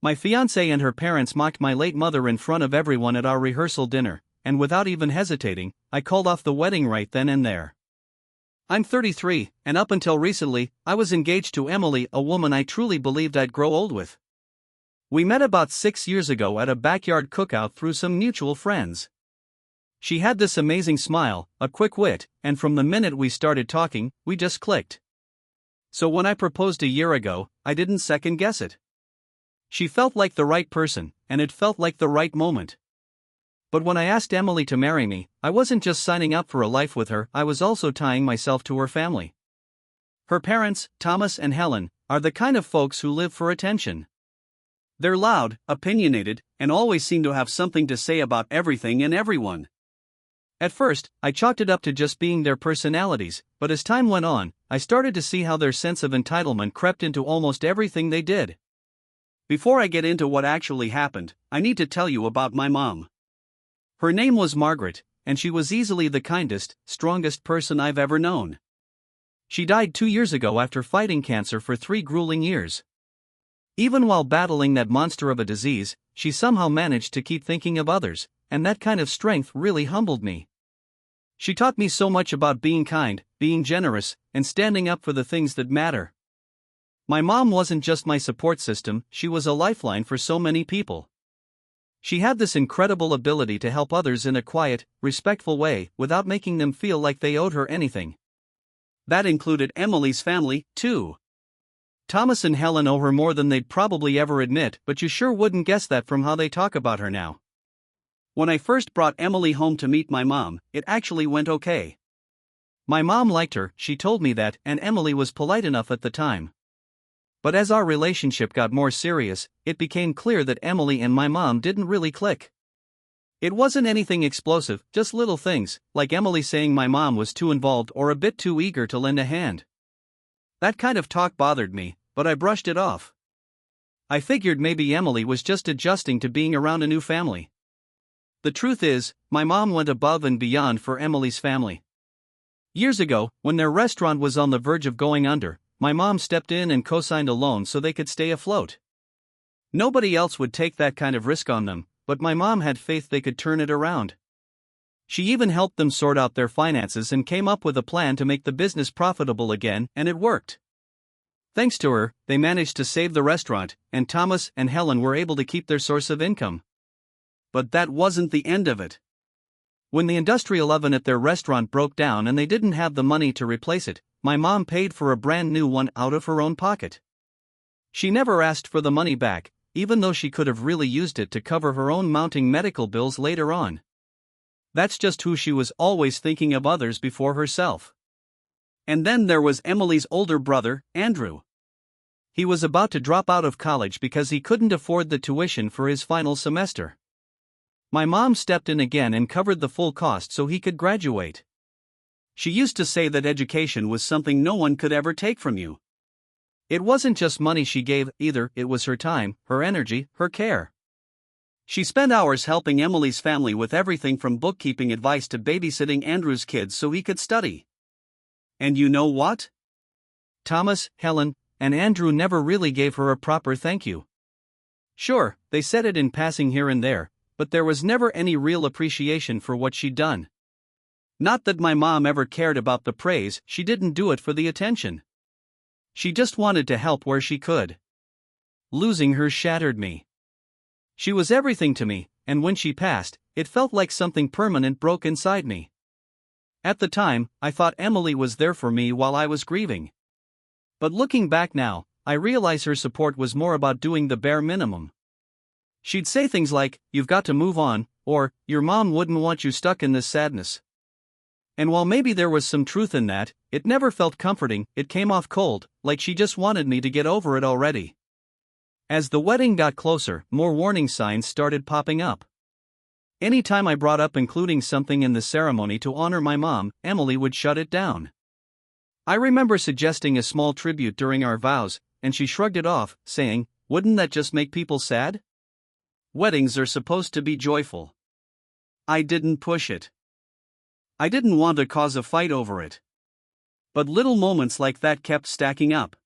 My fiancée and her parents mocked my late mother in front of everyone at our rehearsal dinner, and without even hesitating, I called off the wedding right then and there. I'm 33, and up until recently, I was engaged to Emily, a woman I truly believed I'd grow old with. We met about 6 years ago at a backyard cookout through some mutual friends. She had this amazing smile, a quick wit, and from the minute we started talking, we just clicked. So when I proposed a year ago, I didn't second guess it. She felt like the right person, and it felt like the right moment. But when I asked Emily to marry me, I wasn't just signing up for a life with her, I was also tying myself to her family. Her parents, Thomas and Helen, are the kind of folks who live for attention. They're loud, opinionated, and always seem to have something to say about everything and everyone. At first, I chalked it up to just being their personalities, but as time went on, I started to see how their sense of entitlement crept into almost everything they did. Before I get into what actually happened, I need to tell you about my mom. Her name was Margaret, and she was easily the kindest, strongest person I've ever known. She died 2 years ago after fighting cancer for 3 grueling years. Even while battling that monster of a disease, she somehow managed to keep thinking of others, and that kind of strength really humbled me. She taught me so much about being kind, being generous, and standing up for the things that matter. My mom wasn't just my support system, she was a lifeline for so many people. She had this incredible ability to help others in a quiet, respectful way without making them feel like they owed her anything. That included Emily's family, too. Thomas and Helen owe her more than they'd probably ever admit, but you sure wouldn't guess that from how they talk about her now. When I first brought Emily home to meet my mom, it actually went okay. My mom liked her, she told me that, and Emily was polite enough at the time. But as our relationship got more serious, it became clear that Emily and my mom didn't really click. It wasn't anything explosive, just little things, like Emily saying my mom was too involved or a bit too eager to lend a hand. That kind of talk bothered me, but I brushed it off. I figured maybe Emily was just adjusting to being around a new family. The truth is, my mom went above and beyond for Emily's family. Years ago, when their restaurant was on the verge of going under, my mom stepped in and co-signed a loan so they could stay afloat. Nobody else would take that kind of risk on them, but my mom had faith they could turn it around. She even helped them sort out their finances and came up with a plan to make the business profitable again, and it worked. Thanks to her, they managed to save the restaurant, and Thomas and Helen were able to keep their source of income. But that wasn't the end of it. When the industrial oven at their restaurant broke down and they didn't have the money to replace it, my mom paid for a brand new one out of her own pocket. She never asked for the money back, even though she could have really used it to cover her own mounting medical bills later on. That's just who she was, always thinking of others before herself. And then there was Emily's older brother, Andrew. He was about to drop out of college because he couldn't afford the tuition for his final semester. My mom stepped in again and covered the full cost so he could graduate. She used to say that education was something no one could ever take from you. It wasn't just money she gave either, it was her time, her energy, her care. She spent hours helping Emily's family with everything from bookkeeping advice to babysitting Andrew's kids so he could study. And you know what? Thomas, Helen, and Andrew never really gave her a proper thank you. Sure, they said it in passing here and there, but there was never any real appreciation for what she'd done. Not that my mom ever cared about the praise, she didn't do it for the attention. She just wanted to help where she could. Losing her shattered me. She was everything to me, and when she passed, it felt like something permanent broke inside me. At the time, I thought Emily was there for me while I was grieving. But looking back now, I realize her support was more about doing the bare minimum. She'd say things like, "You've got to move on," or, "Your mom wouldn't want you stuck in this sadness." And while maybe there was some truth in that, it never felt comforting, it came off cold, like she just wanted me to get over it already. As the wedding got closer, more warning signs started popping up. Anytime I brought up including something in the ceremony to honor my mom, Emily would shut it down. I remember suggesting a small tribute during our vows, and she shrugged it off, saying, "Wouldn't that just make people sad? Weddings are supposed to be joyful." I didn't push it. I didn't want to cause a fight over it. But little moments like that kept stacking up.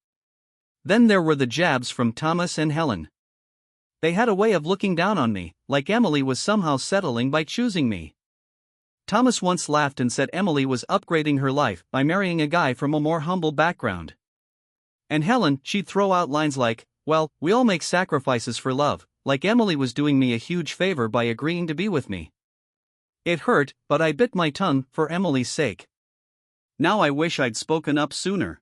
Then there were the jabs from Thomas and Helen. They had a way of looking down on me, like Emily was somehow settling by choosing me. Thomas once laughed and said Emily was upgrading her life by marrying a guy from a more humble background. And Helen, she'd throw out lines like, well, we all make sacrifices for love, like Emily was doing me a huge favor by agreeing to be with me. It hurt, but I bit my tongue for Emily's sake. Now I wish I'd spoken up sooner.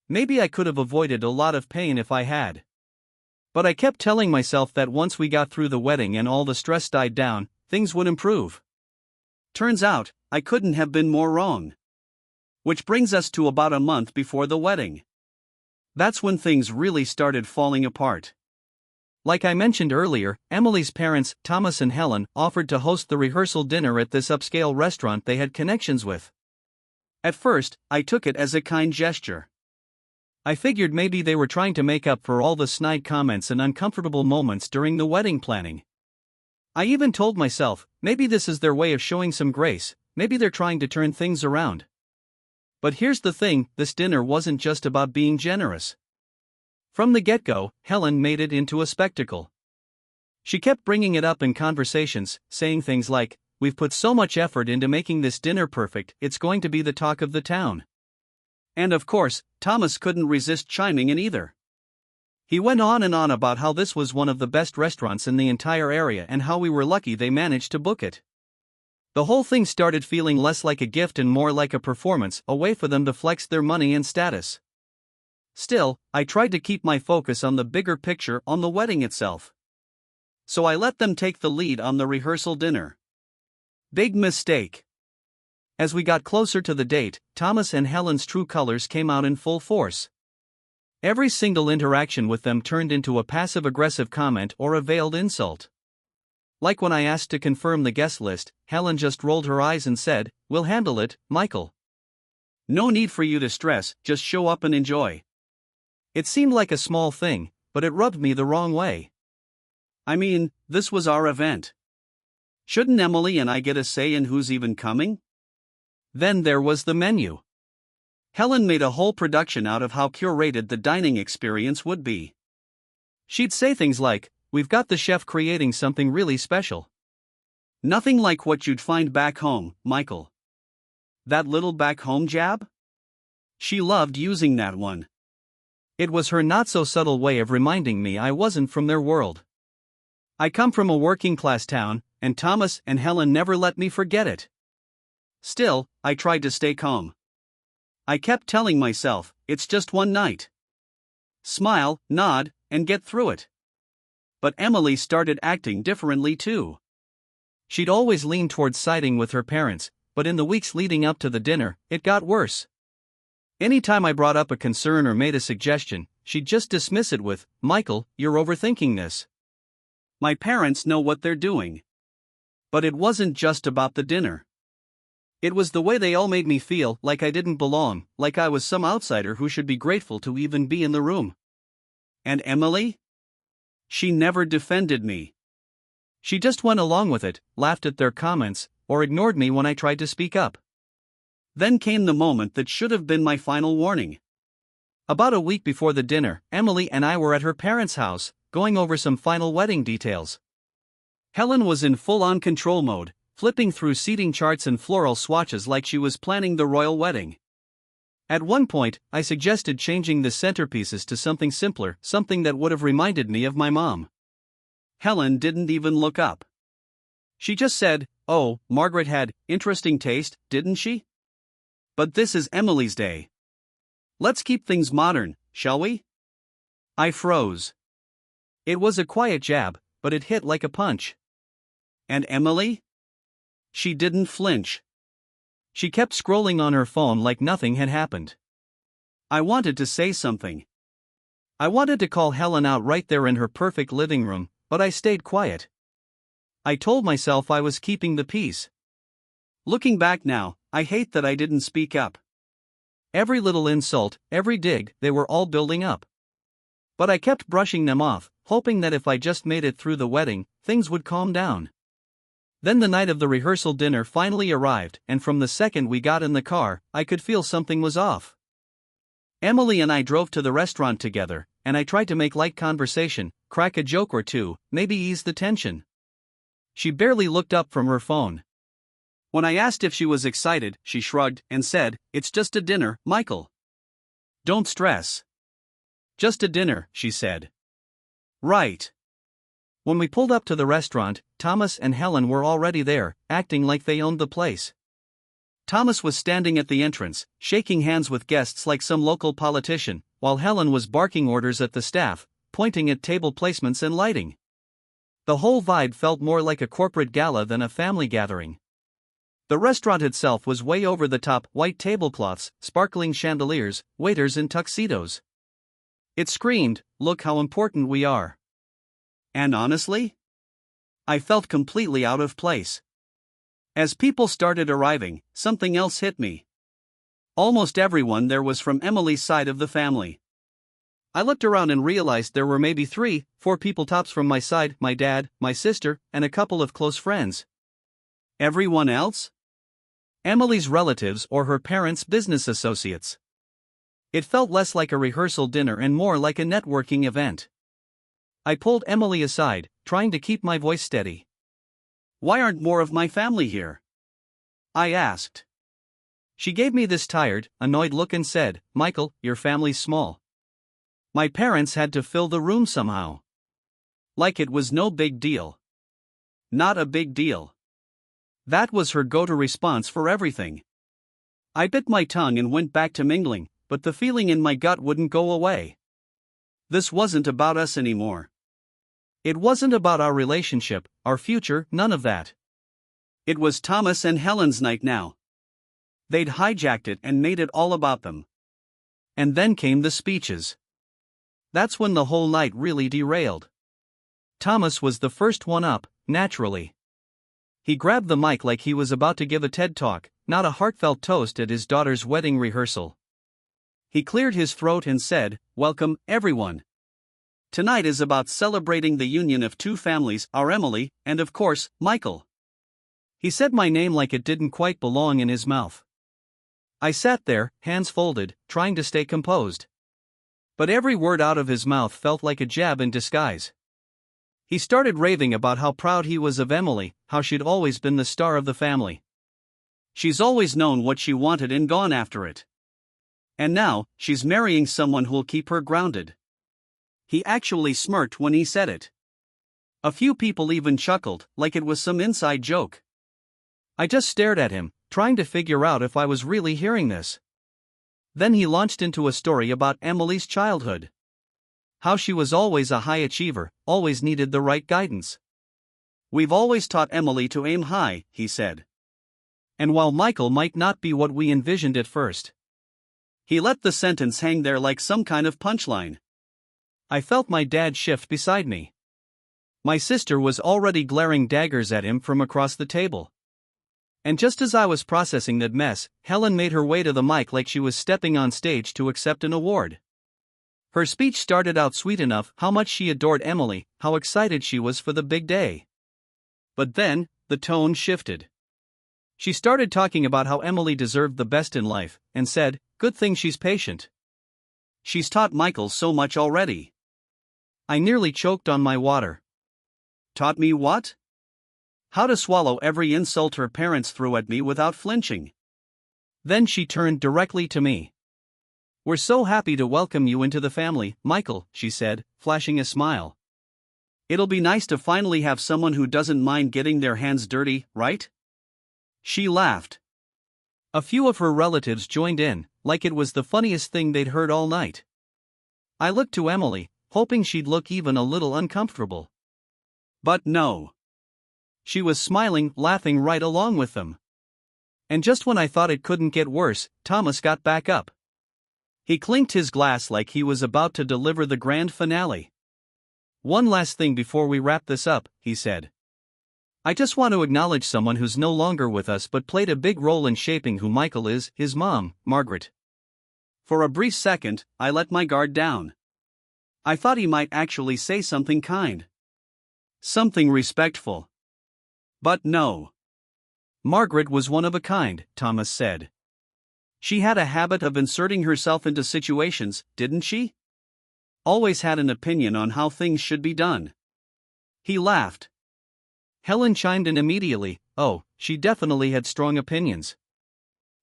Maybe I could have avoided a lot of pain if I had. But I kept telling myself that once we got through the wedding and all the stress died down, things would improve. Turns out, I couldn't have been more wrong. Which brings us to about a month before the wedding. That's when things really started falling apart. Like I mentioned earlier, Emily's parents, Thomas and Helen, offered to host the rehearsal dinner at this upscale restaurant they had connections with. At first, I took it as a kind gesture. I figured maybe they were trying to make up for all the snide comments and uncomfortable moments during the wedding planning. I even told myself, maybe this is their way of showing some grace, maybe they're trying to turn things around. But here's the thing, this dinner wasn't just about being generous. From the get-go, Helen made it into a spectacle. She kept bringing it up in conversations, saying things like, we've put so much effort into making this dinner perfect, it's going to be the talk of the town. And of course, Thomas couldn't resist chiming in either. He went on and on about how this was one of the best restaurants in the entire area and how we were lucky they managed to book it. The whole thing started feeling less like a gift and more like a performance, a way for them to flex their money and status. Still, I tried to keep my focus on the bigger picture, on the wedding itself. So I let them take the lead on the rehearsal dinner. Big mistake. As we got closer to the date, Thomas and Helen's true colors came out in full force. Every single interaction with them turned into a passive-aggressive comment or a veiled insult. Like when I asked to confirm the guest list, Helen just rolled her eyes and said, "We'll handle it, Michael. No need for you to stress, just show up and enjoy." It seemed like a small thing, but it rubbed me the wrong way. I mean, this was our event. Shouldn't Emily and I get a say in who's even coming? Then there was the menu. Helen made a whole production out of how curated the dining experience would be. She'd say things like, "We've got the chef creating something really special. Nothing like what you'd find back home, Michael." That little back home jab? She loved using that one. It was her not-so-subtle way of reminding me I wasn't from their world. I come from a working-class town, and Thomas and Helen never let me forget it. Still, I tried to stay calm. I kept telling myself, it's just one night. Smile, nod, and get through it. But Emily started acting differently too. She'd always leaned towards siding with her parents, but in the weeks leading up to the dinner, it got worse. Anytime I brought up a concern or made a suggestion, she'd just dismiss it with, "Michael, you're overthinking this. My parents know what they're doing." But it wasn't just about the dinner. It was the way they all made me feel, like I didn't belong, like I was some outsider who should be grateful to even be in the room. And Emily? She never defended me. She just went along with it, laughed at their comments, or ignored me when I tried to speak up. Then came the moment that should have been my final warning. About a week before the dinner, Emily and I were at her parents' house, going over some final wedding details. Helen was in full-on control mode, flipping through seating charts and floral swatches like she was planning the royal wedding. At one point, I suggested changing the centerpieces to something simpler, something that would have reminded me of my mom. Helen didn't even look up. She just said, "Oh, Margaret had interesting taste, didn't she? But this is Emily's day. Let's keep things modern, shall we?" I froze. It was a quiet jab, but it hit like a punch. And Emily? She didn't flinch. She kept scrolling on her phone like nothing had happened. I wanted to say something. I wanted to call Helen out right there in her perfect living room, but I stayed quiet. I told myself I was keeping the peace. Looking back now, I hate that I didn't speak up. Every little insult, every dig, they were all building up. But I kept brushing them off, hoping that if I just made it through the wedding, things would calm down. Then the night of the rehearsal dinner finally arrived, and from the second we got in the car, I could feel something was off. Emily and I drove to the restaurant together, and I tried to make light conversation, crack a joke or two, maybe ease the tension. She barely looked up from her phone. When I asked if she was excited, she shrugged and said, "It's just a dinner, Michael. Don't stress." "Just a dinner," she said. "Right." When we pulled up to the restaurant, Thomas and Helen were already there, acting like they owned the place. Thomas was standing at the entrance, shaking hands with guests like some local politician, while Helen was barking orders at the staff, pointing at table placements and lighting. The whole vibe felt more like a corporate gala than a family gathering. The restaurant itself was way over the top: white tablecloths, sparkling chandeliers, waiters in tuxedos. It screamed, "Look how important we are." And honestly, I felt completely out of place. As people started arriving, something else hit me. Almost everyone there was from Emily's side of the family. I looked around and realized there were maybe 3-4 people tops from my side: my dad, my sister, and a couple of close friends. Everyone else? Emily's relatives or her parents' business associates. It felt less like a rehearsal dinner and more like a networking event. I pulled Emily aside, trying to keep my voice steady. "Why aren't more of my family here?" I asked. She gave me this tired, annoyed look and said, "Michael, your family's small. My parents had to fill the room somehow." Like it was no big deal. Not a big deal. That was her go-to response for everything. I bit my tongue and went back to mingling, but the feeling in my gut wouldn't go away. This wasn't about us anymore. It wasn't about our relationship, our future, none of that. It was Thomas and Helen's night now. They'd hijacked it and made it all about them. And then came the speeches. That's when the whole night really derailed. Thomas was the first one up, naturally. He grabbed the mic like he was about to give a TED Talk, not a heartfelt toast at his daughter's wedding rehearsal. He cleared his throat and said, "Welcome, everyone. Tonight is about celebrating the union of two families, our Emily, and of course, Michael." He said my name like it didn't quite belong in his mouth. I sat there, hands folded, trying to stay composed. But every word out of his mouth felt like a jab in disguise. He started raving about how proud he was of Emily, how she'd always been the star of the family. She's always known what she wanted and gone after it. And now, she's marrying someone who'll keep her grounded. He actually smirked when he said it. A few people even chuckled, like it was some inside joke. I just stared at him, trying to figure out if I was really hearing this. Then he launched into a story about Emily's childhood. How she was always a high achiever, always needed the right guidance. "We've always taught Emily to aim high," he said. And while Michael might not be what we envisioned at first, he let the sentence hang there like some kind of punchline. I felt my dad shift beside me. My sister was already glaring daggers at him from across the table. And just as I was processing that mess, Helen made her way to the mic like she was stepping on stage to accept an award. Her speech started out sweet enough: how much she adored Emily, how excited she was for the big day. But then, the tone shifted. She started talking about how Emily deserved the best in life, and said, "Good thing she's patient. She's taught Michael so much already." I nearly choked on my water. Taught me what? How to swallow every insult her parents threw at me without flinching. Then she turned directly to me. "We're so happy to welcome you into the family, Michael," she said, flashing a smile. "It'll be nice to finally have someone who doesn't mind getting their hands dirty, right?" She laughed. A few of her relatives joined in, like it was the funniest thing they'd heard all night. I looked to Emily, hoping she'd look even a little uncomfortable. But no. She was smiling, laughing right along with them. And just when I thought it couldn't get worse, Thomas got back up. He clinked his glass like he was about to deliver the grand finale. "One last thing before we wrap this up," he said. "I just want to acknowledge someone who's no longer with us but played a big role in shaping who Michael is, his mom, Margaret." For a brief second, I let my guard down. I thought he might actually say something kind. Something respectful. But no. "Margaret was one of a kind," Thomas said. "She had a habit of inserting herself into situations, didn't she? always had an opinion on how things should be done. He laughed. Helen chimed in immediately. Oh, she definitely had strong opinions.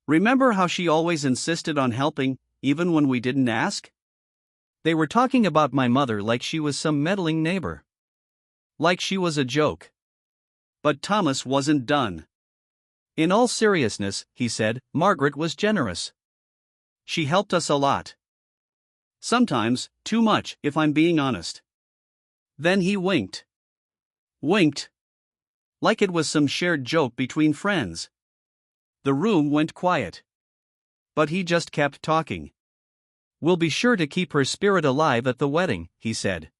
Remember how she always insisted on helping, even when we didn't ask? They were talking about my mother like she was some meddling neighbor. Like she was a joke. But Thomas wasn't done. In all seriousness, he said, Margaret was generous. She helped us a lot. Sometimes, too much, if I'm being honest. Then he winked. Winked. Like it was some shared joke between friends. The room went quiet. But he just kept talking. We'll be sure to keep her spirit alive at the wedding, he said.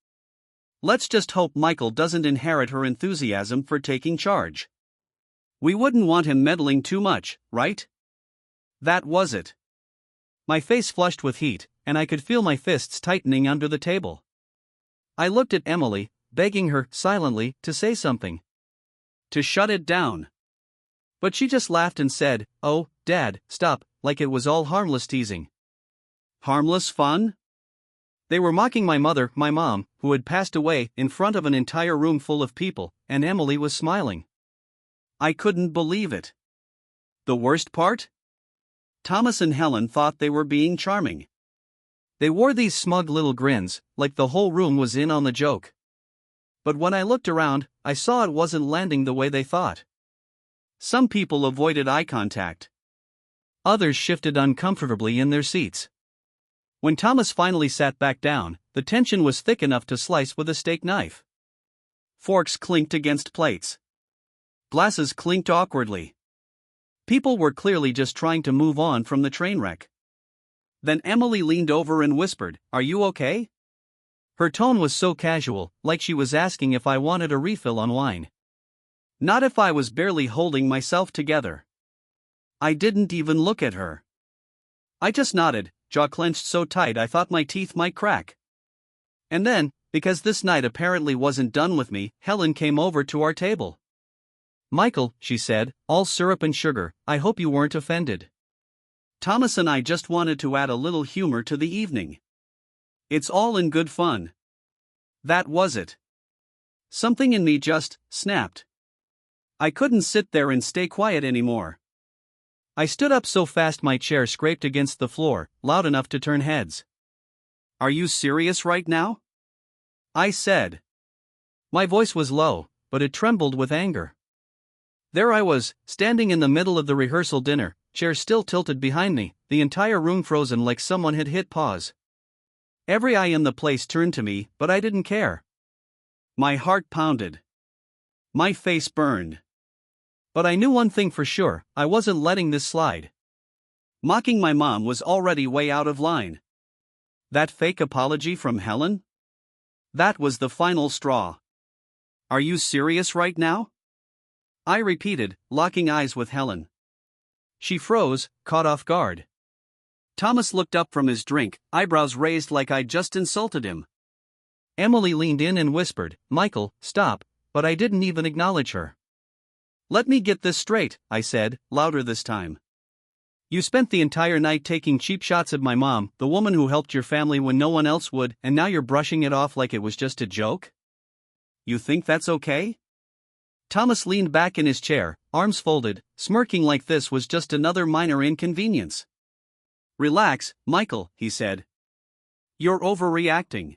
Let's just hope Michael doesn't inherit her enthusiasm for taking charge. We wouldn't want him meddling too much, right? That was it. My face flushed with heat, and I could feel my fists tightening under the table. I looked at Emily, begging her, silently, to say something. To shut it down. But she just laughed and said, Oh, Dad, stop, like it was all harmless teasing. Harmless fun? They were mocking my mother, my mom, who had passed away, in front of an entire room full of people, and Emily was smiling. I couldn't believe it. The worst part? Thomas and Helen thought they were being charming. They wore these smug little grins, like the whole room was in on the joke. But when I looked around, I saw it wasn't landing the way they thought. Some people avoided eye contact. Others shifted uncomfortably in their seats. When Thomas finally sat back down, the tension was thick enough to slice with a steak knife. Forks clinked against plates. Glasses clinked awkwardly. People were clearly just trying to move on from the train wreck. Then Emily leaned over and whispered, Are you okay? Her tone was so casual, like she was asking if I wanted a refill on wine. Not if I was barely holding myself together. I didn't even look at her. I just nodded, jaw clenched so tight I thought my teeth might crack. And then, because this night apparently wasn't done with me, Helen came over to our table. Michael, she said, all syrup and sugar, I hope you weren't offended. Thomas and I just wanted to add a little humor to the evening. It's all in good fun. That was it. Something in me just snapped. I couldn't sit there and stay quiet anymore. I stood up so fast my chair scraped against the floor, loud enough to turn heads. Are you serious right now? I said. My voice was low, but it trembled with anger. There I was, standing in the middle of the rehearsal dinner, chair still tilted behind me, the entire room frozen like someone had hit pause. Every eye in the place turned to me, but I didn't care. My heart pounded. My face burned. But I knew one thing for sure, I wasn't letting this slide. Mocking my mom was already way out of line. That fake apology from Helen? That was the final straw. Are you serious right now? I repeated, locking eyes with Helen. She froze, caught off guard. Thomas looked up from his drink, eyebrows raised like I'd just insulted him. Emily leaned in and whispered, Michael, stop, but I didn't even acknowledge her. Let me get this straight, I said, louder this time. You spent the entire night taking cheap shots at my mom, the woman who helped your family when no one else would, and now you're brushing it off like it was just a joke? You think that's okay? Thomas leaned back in his chair, arms folded, smirking like this was just another minor inconvenience. Relax, Michael, he said. You're overreacting.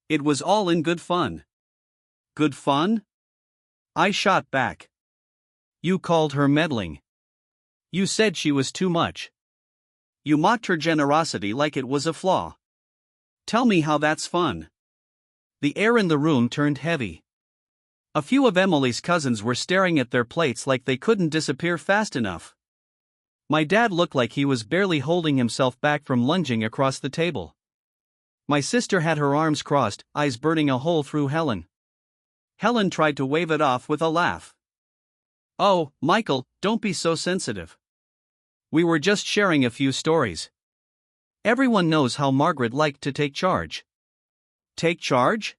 It was all in good fun. Good fun? I shot back. You called her meddling. You said she was too much. You mocked her generosity like it was a flaw. Tell me how that's fun. The air in the room turned heavy. A few of Emily's cousins were staring at their plates like they couldn't disappear fast enough. My dad looked like he was barely holding himself back from lunging across the table. My sister had her arms crossed, eyes burning a hole through Helen. Helen tried to wave it off with a laugh. Oh, Michael, don't be so sensitive. We were just sharing a few stories. Everyone knows how Margaret liked to take charge. Take charge?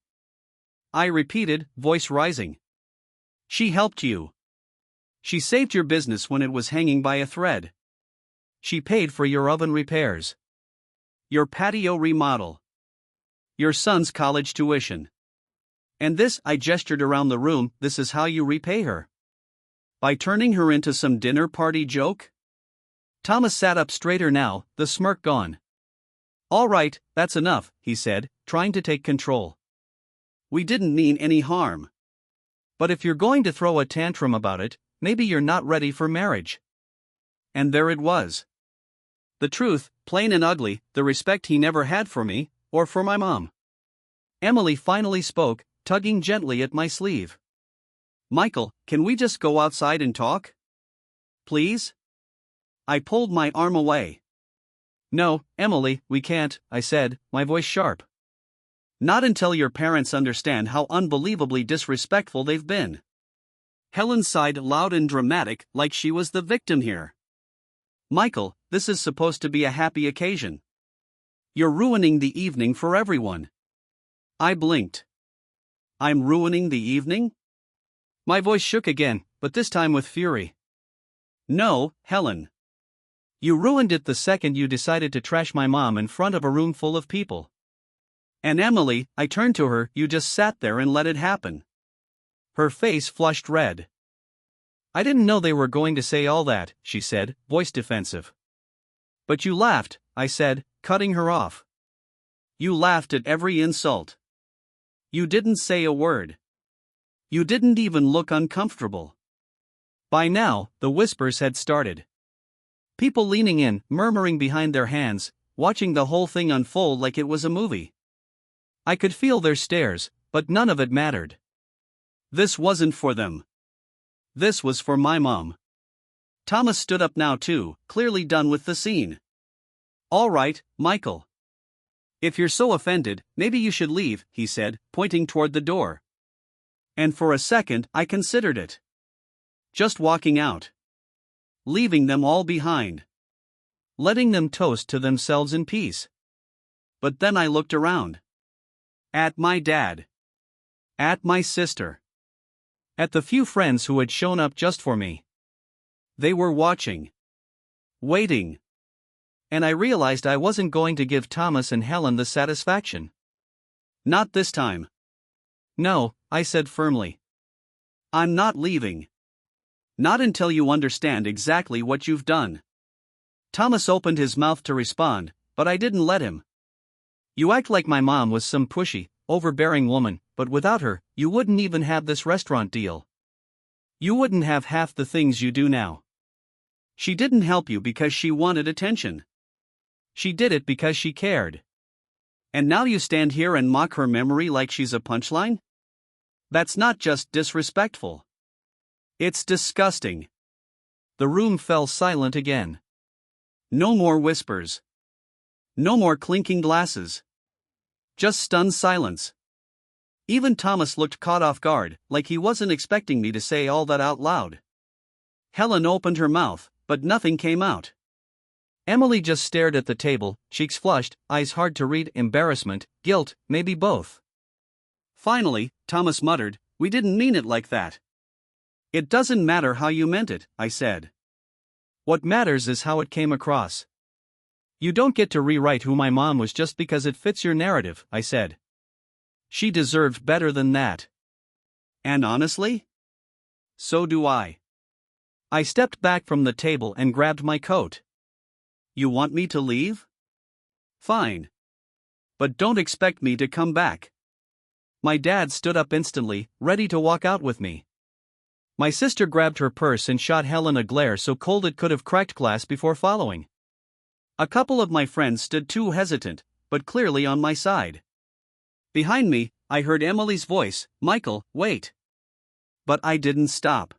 I repeated, voice rising. She helped you. She saved your business when it was hanging by a thread. She paid for your oven repairs. Your patio remodel. Your son's college tuition. And this, I gestured around the room, this is how you repay her. By turning her into some dinner party joke? Thomas sat up straighter now, the smirk gone. All right, that's enough, he said, trying to take control. We didn't mean any harm. But if you're going to throw a tantrum about it, maybe you're not ready for marriage. And there it was. The truth, plain and ugly, the respect he never had for me, or for my mom. Emily finally spoke, tugging gently at my sleeve. Michael, can we just go outside and talk? Please? I pulled my arm away. No, Emily, we can't, I said, my voice sharp. Not until your parents understand how unbelievably disrespectful they've been. Helen sighed loud and dramatic, like she was the victim here. Michael, this is supposed to be a happy occasion. You're ruining the evening for everyone. I blinked. I'm ruining the evening? My voice shook again, but this time with fury. No, Helen. You ruined it the second you decided to trash my mom in front of a room full of people. And Emily, I turned to her, you just sat there and let it happen. Her face flushed red. I didn't know they were going to say all that, she said, voice defensive. But you laughed, I said, cutting her off. You laughed at every insult. You didn't say a word. You didn't even look uncomfortable. By now, the whispers had started. People leaning in, murmuring behind their hands, watching the whole thing unfold like it was a movie. I could feel their stares, but none of it mattered. This wasn't for them. This was for my mom. Thomas stood up now too, clearly done with the scene. All right, Michael. If you're so offended, maybe you should leave, he said, pointing toward the door. And for a second, I considered it. Just walking out. Leaving them all behind. Letting them toast to themselves in peace. But then I looked around. At my dad. At my sister. At the few friends who had shown up just for me. They were watching. Waiting. And I realized I wasn't going to give Thomas and Helen the satisfaction. Not this time. No, I said firmly. I'm not leaving. Not until you understand exactly what you've done. Thomas opened his mouth to respond, but I didn't let him. You act like my mom was some pushy, overbearing woman, but without her, you wouldn't even have this restaurant deal. You wouldn't have half the things you do now. She didn't help you because she wanted attention. She did it because she cared. And now you stand here and mock her memory like she's a punchline? That's not just disrespectful. It's disgusting. The room fell silent again. No more whispers. No more clinking glasses. Just stunned silence. Even Thomas looked caught off guard, like he wasn't expecting me to say all that out loud. Helen opened her mouth, but nothing came out. Emily just stared at the table, cheeks flushed, eyes hard to read, embarrassment, guilt, maybe both. Finally, Thomas muttered, "We didn't mean it like that." "It doesn't matter how you meant it," I said. "What matters is how it came across. You don't get to rewrite who my mom was just because it fits your narrative," I said. "She deserved better than that." And honestly? So do I. I stepped back from the table and grabbed my coat. You want me to leave? Fine. But don't expect me to come back. My dad stood up instantly, ready to walk out with me. My sister grabbed her purse and shot Helen a glare so cold it could have cracked glass before following. A couple of my friends stood too hesitant, but clearly on my side. Behind me, I heard Emily's voice, "Michael, wait." But I didn't stop.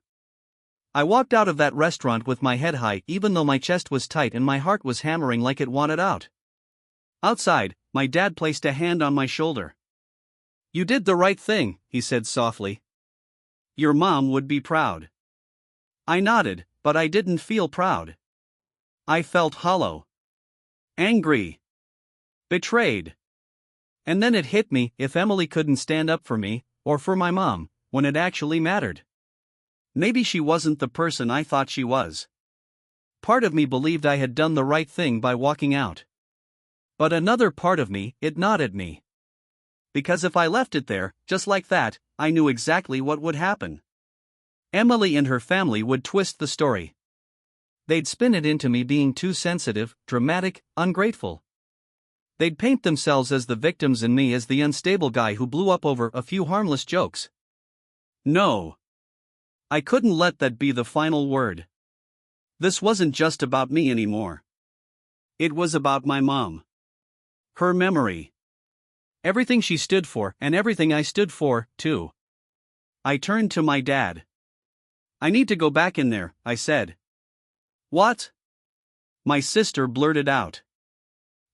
I walked out of that restaurant with my head high even though my chest was tight and my heart was hammering like it wanted out. Outside, my dad placed a hand on my shoulder. "You did the right thing," he said softly. "Your mom would be proud." I nodded, but I didn't feel proud. I felt hollow. Angry. Betrayed. And then it hit me, if Emily couldn't stand up for me, or for my mom, when it actually mattered. Maybe she wasn't the person I thought she was. Part of me believed I had done the right thing by walking out. But another part of me, it gnawed at me. Because if I left it there, just like that, I knew exactly what would happen. Emily and her family would twist the story. They'd spin it into me being too sensitive, dramatic, ungrateful. They'd paint themselves as the victims and me as the unstable guy who blew up over a few harmless jokes. No. I couldn't let that be the final word. This wasn't just about me anymore. It was about my mom. Her memory. Everything she stood for and everything I stood for, too. I turned to my dad. I need to go back in there, I said. What? My sister blurted out.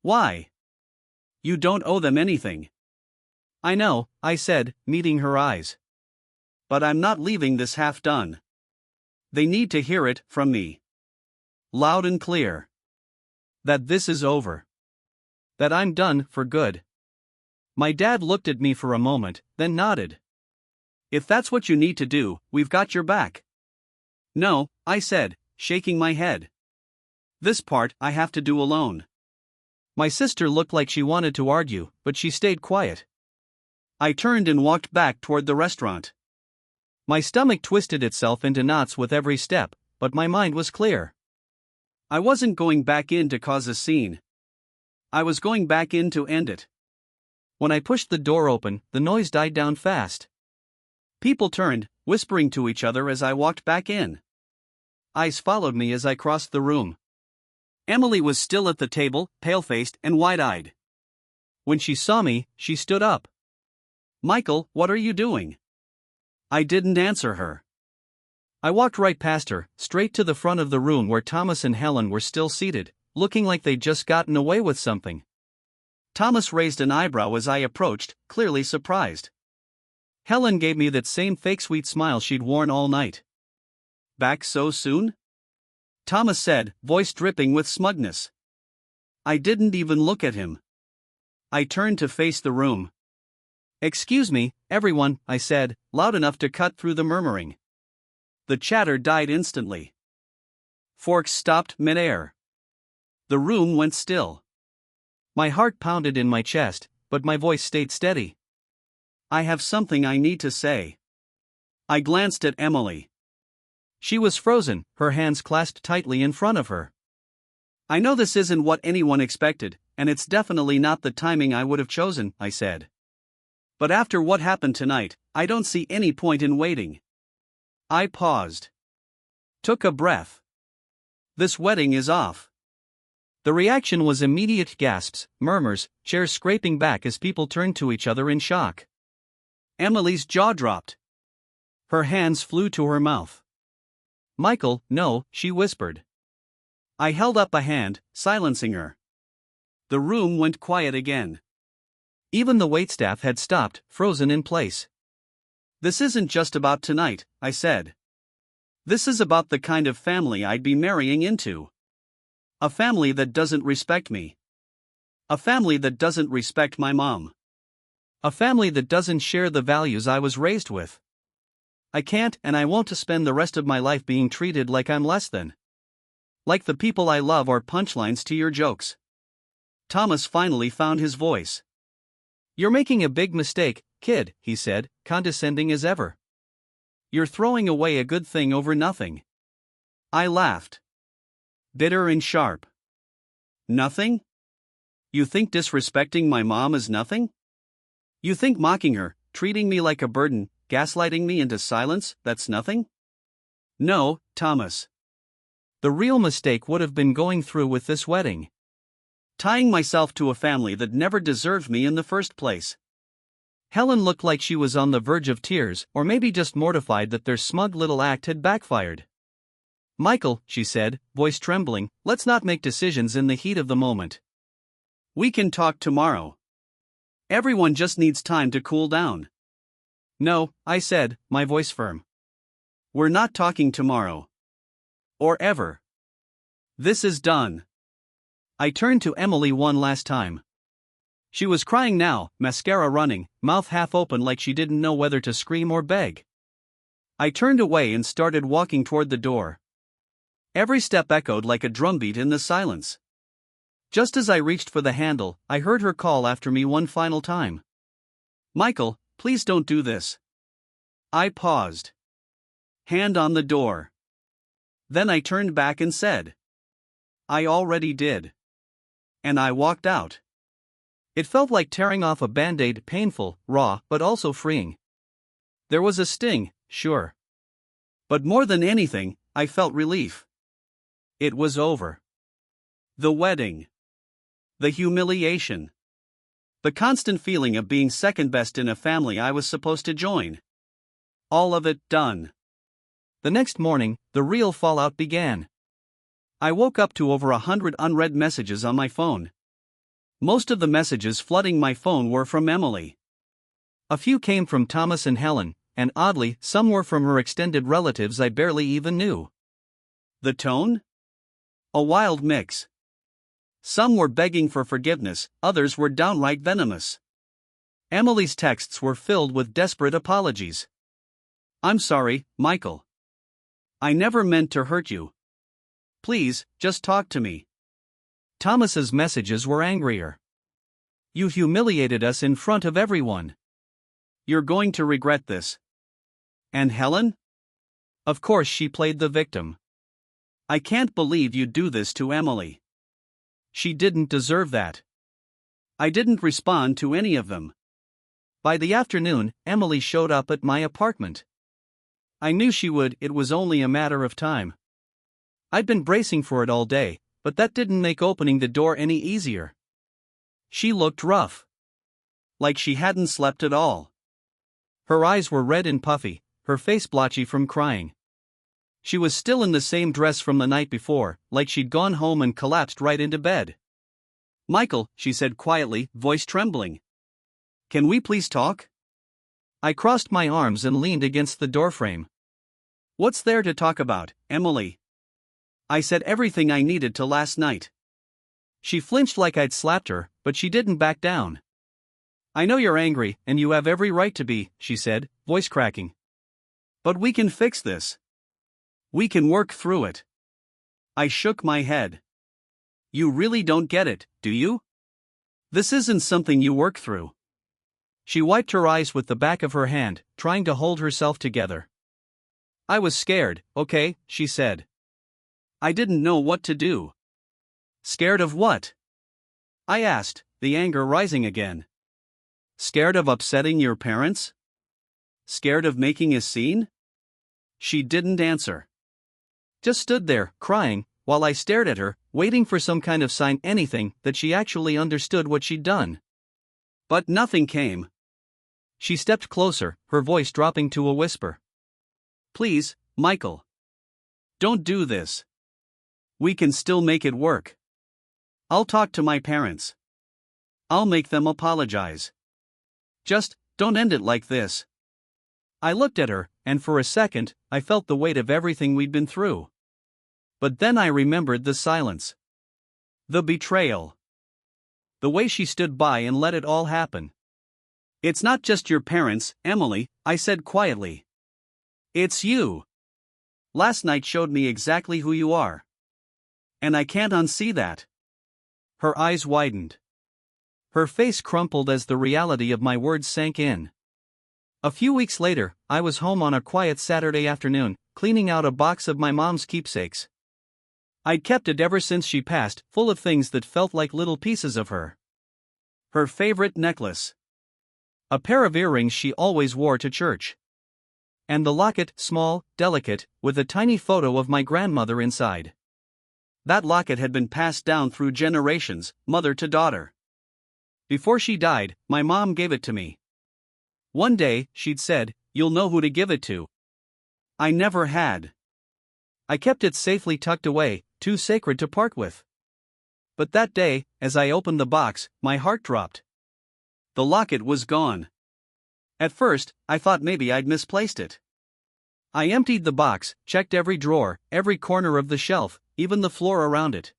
Why? You don't owe them anything. I know, I said, meeting her eyes. But I'm not leaving this half done. They need to hear it from me. Loud and clear. That this is over. That I'm done for good. My dad looked at me for a moment, then nodded. If that's what you need to do, we've got your back. No, I said, shaking my head. This part I have to do alone. My sister looked like she wanted to argue, but she stayed quiet. I turned and walked back toward the restaurant. My stomach twisted itself into knots with every step, but my mind was clear. I wasn't going back in to cause a scene. I was going back in to end it. When I pushed the door open, the noise died down fast. People turned, whispering to each other as I walked back in. Eyes followed me as I crossed the room. Emily was still at the table, pale-faced and wide-eyed. When she saw me, she stood up. Michael, what are you doing? I didn't answer her. I walked right past her, straight to the front of the room where Thomas and Helen were still seated, looking like they'd just gotten away with something. Thomas raised an eyebrow as I approached, clearly surprised. Helen gave me that same fake sweet smile she'd worn all night. Back so soon? Thomas said, voice dripping with smugness. I didn't even look at him. I turned to face the room. Excuse me, everyone, I said, loud enough to cut through the murmuring. The chatter died instantly. Forks stopped mid-air. The room went still. My heart pounded in my chest, but my voice stayed steady. I have something I need to say. I glanced at Emily. She was frozen, her hands clasped tightly in front of her. I know this isn't what anyone expected, and it's definitely not the timing I would have chosen, I said. But after what happened tonight, I don't see any point in waiting. I paused. Took a breath. This wedding is off. The reaction was immediate gasps, murmurs, chairs scraping back as people turned to each other in shock. Emily's jaw dropped. Her hands flew to her mouth. Michael, no, she whispered. I held up a hand, silencing her. The room went quiet again. Even the waitstaff had stopped, frozen in place. This isn't just about tonight, I said. This is about the kind of family I'd be marrying into. A family that doesn't respect me. A family that doesn't respect my mom. A family that doesn't share the values I was raised with. I can't and I won't spend the rest of my life being treated like I'm less than. Like the people I love are punchlines to your jokes. Thomas finally found his voice. You're making a big mistake, kid, he said, condescending as ever. You're throwing away a good thing over nothing. I laughed. Bitter and sharp. Nothing? You think disrespecting my mom is nothing? You think mocking her, treating me like a burden, gaslighting me into silence, that's nothing? No, Thomas. The real mistake would have been going through with this wedding. Tying myself to a family that never deserved me in the first place. Helen looked like she was on the verge of tears, or maybe just mortified that their smug little act had backfired. Michael, she said, voice trembling, let's not make decisions in the heat of the moment. We can talk tomorrow. Everyone just needs time to cool down. No, I said, my voice firm. We're not talking tomorrow. Or ever. This is done. I turned to Emily one last time. She was crying now, mascara running, mouth half open like she didn't know whether to scream or beg. I turned away and started walking toward the door. Every step echoed like a drumbeat in the silence. Just as I reached for the handle, I heard her call after me one final time. Michael, please don't do this. I paused. Hand on the door. Then I turned back and said, I already did. And I walked out. It felt like tearing off a band-aid, painful, raw, but also freeing. There was a sting, sure. But more than anything, I felt relief. It was over. The wedding. The humiliation. The constant feeling of being second best in a family I was supposed to join. All of it done. The next morning, the real fallout began. I woke up to over 100 unread messages on my phone. Most of the messages flooding my phone were from Emily. A few came from Thomas and Helen, and oddly, some were from her extended relatives I barely even knew. The tone? A wild mix. Some were begging for forgiveness, others were downright venomous. Emily's texts were filled with desperate apologies. I'm sorry, Michael. I never meant to hurt you. Please, just talk to me. Thomas's messages were angrier. You humiliated us in front of everyone. You're going to regret this. And Helen? Of course she played the victim. I can't believe you'd do this to Emily. She didn't deserve that. I didn't respond to any of them. By the afternoon, Emily showed up at my apartment. I knew she would, it was only a matter of time. I'd been bracing for it all day, but that didn't make opening the door any easier. She looked rough. Like she hadn't slept at all. Her eyes were red and puffy, her face blotchy from crying. She was still in the same dress from the night before, like she'd gone home and collapsed right into bed. Michael, she said quietly, voice trembling. Can we please talk? I crossed my arms and leaned against the doorframe. What's there to talk about, Emily? I said everything I needed to last night. She flinched like I'd slapped her, but she didn't back down. I know you're angry, and you have every right to be, she said, voice cracking. But we can fix this. We can work through it. I shook my head. You really don't get it, do you? This isn't something you work through. She wiped her eyes with the back of her hand, trying to hold herself together. I was scared, okay, she said. I didn't know what to do. Scared of what? I asked, the anger rising again. Scared of upsetting your parents? Scared of making a scene? She didn't answer. Just stood there, crying, while I stared at her, waiting for some kind of sign, anything, that she actually understood what she'd done. But nothing came. She stepped closer, her voice dropping to a whisper. Please, Michael. Don't do this. We can still make it work. I'll talk to my parents. I'll make them apologize. Just, don't end it like this. I looked at her, and for a second, I felt the weight of everything we'd been through. But then I remembered the silence. The betrayal. The way she stood by and let it all happen. It's not just your parents, Emily, I said quietly. It's you. Last night showed me exactly who you are. And I can't unsee that. Her eyes widened. Her face crumpled as the reality of my words sank in. A few weeks later, I was home on a quiet Saturday afternoon, cleaning out a box of my mom's keepsakes. I'd kept it ever since she passed, full of things that felt like little pieces of her. Her favorite necklace. A pair of earrings she always wore to church. And the locket, small, delicate, with a tiny photo of my grandmother inside. That locket had been passed down through generations, mother to daughter. Before she died, my mom gave it to me. One day, she'd said, "You'll know who to give it to." I never had. I kept it safely tucked away, too sacred to part with. But that day, as I opened the box, my heart dropped. The locket was gone. At first, I thought maybe I'd misplaced it. I emptied the box, checked every drawer, every corner of the shelf, even the floor around it.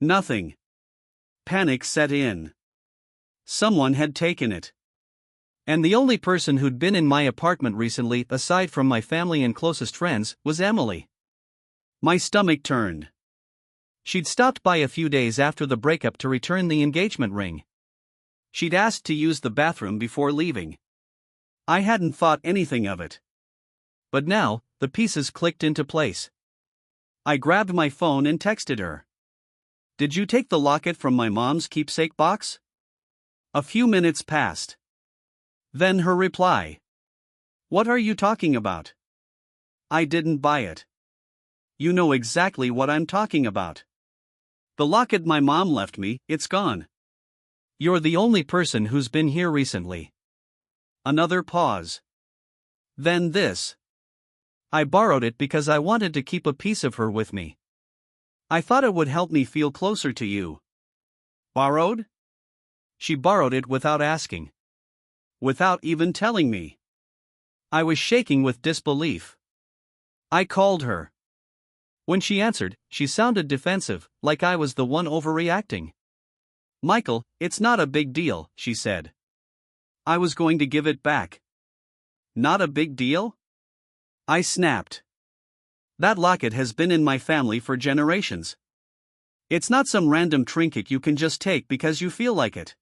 Nothing. Panic set in. Someone had taken it. And the only person who'd been in my apartment recently, aside from my family and closest friends, was Emily. My stomach turned. She'd stopped by a few days after the breakup to return the engagement ring. She'd asked to use the bathroom before leaving. I hadn't thought anything of it. But now, the pieces clicked into place. I grabbed my phone and texted her. "Did you take the locket from my mom's keepsake box?" A few minutes passed. Then her reply. "What are you talking about? I didn't buy it." "You know exactly what I'm talking about. The locket my mom left me, it's gone." "You're the only person who's been here recently." Another pause. Then this. "I borrowed it because I wanted to keep a piece of her with me. I thought it would help me feel closer to you." Borrowed? She borrowed it without asking. Without even telling me. I was shaking with disbelief. I called her. When she answered, she sounded defensive, like I was the one overreacting. "Michael, it's not a big deal," she said. "I was going to give it back." "Not a big deal?" I snapped. "That locket has been in my family for generations. It's not some random trinket you can just take because you feel like it.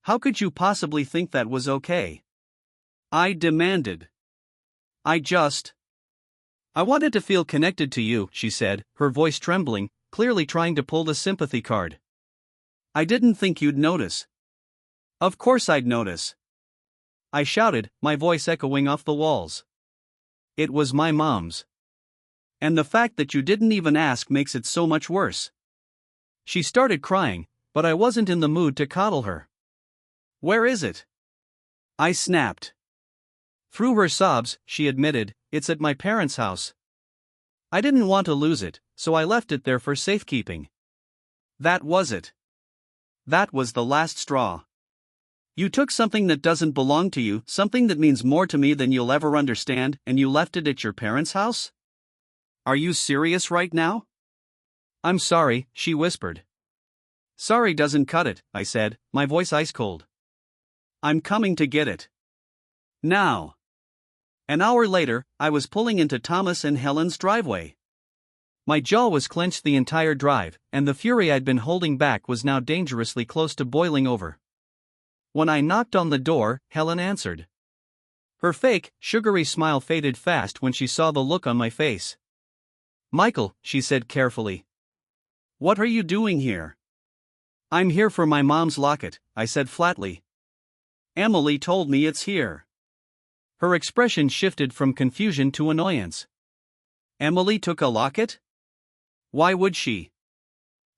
How could you possibly think that was okay?" I demanded. I wanted to feel connected to you," she said, her voice trembling, clearly trying to pull the sympathy card. "I didn't think you'd notice." "Of course I'd notice," I shouted, my voice echoing off the walls. "It was my mom's. And the fact that you didn't even ask makes it so much worse." She started crying, but I wasn't in the mood to coddle her. "Where is it?" I snapped. Through her sobs, she admitted, "It's at my parents' house. I didn't want to lose it, so I left it there for safekeeping." That was it. That was the last straw. "You took something that doesn't belong to you, something that means more to me than you'll ever understand, and you left it at your parents' house? Are you serious right now?" "I'm sorry," she whispered. "Sorry doesn't cut it," I said, my voice ice cold. "I'm coming to get it. Now." An hour later, I was pulling into Thomas and Helen's driveway. My jaw was clenched the entire drive, and the fury I'd been holding back was now dangerously close to boiling over. When I knocked on the door, Helen answered. Her fake, sugary smile faded fast when she saw the look on my face. "Michael," she said carefully. "What are you doing here?" "I'm here for my mom's locket," I said flatly. "Emily told me it's here." Her expression shifted from confusion to annoyance. "Emily took a locket? Why would she?"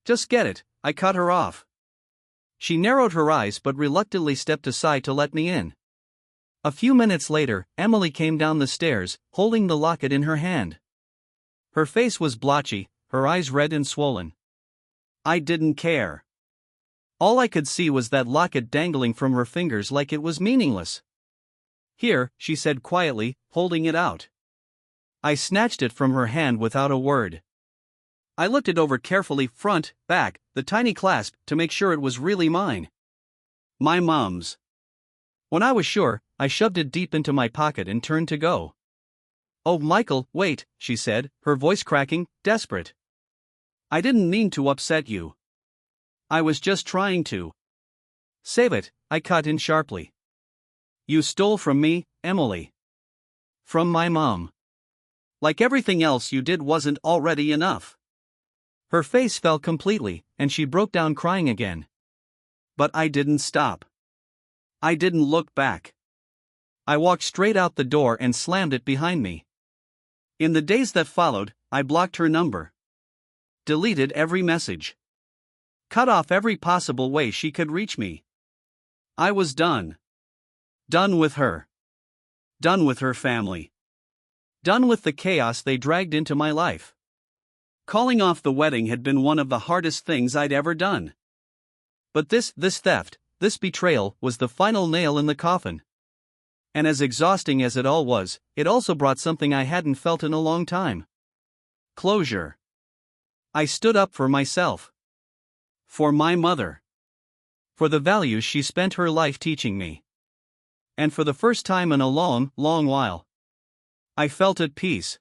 "Just get it," I cut her off. She narrowed her eyes but reluctantly stepped aside to let me in. A few minutes later, Emily came down the stairs, holding the locket in her hand. Her face was blotchy, her eyes red and swollen. I didn't care. All I could see was that locket dangling from her fingers like it was meaningless. "Here," she said quietly, holding it out. I snatched it from her hand without a word. I looked it over carefully, front, back, the tiny clasp, to make sure it was really mine. My mom's. When I was sure, I shoved it deep into my pocket and turned to go. "Oh, Michael, wait," she said, her voice cracking, desperate. "I didn't mean to upset you. I was just trying to." "Save it," I cut in sharply. "You stole from me, Emily. From my mom. Like everything else you did wasn't already enough." Her face fell completely, and she broke down crying again. But I didn't stop. I didn't look back. I walked straight out the door and slammed it behind me. In the days that followed, I blocked her number. Deleted every message. Cut off every possible way she could reach me. I was done. Done with her. Done with her family. Done with the chaos they dragged into my life. Calling off the wedding had been one of the hardest things I'd ever done. But this theft, this betrayal, was the final nail in the coffin. And as exhausting as it all was, it also brought something I hadn't felt in a long time. Closure. I stood up for myself. For my mother. For the values she spent her life teaching me. And for the first time in a long, long while, I felt at peace.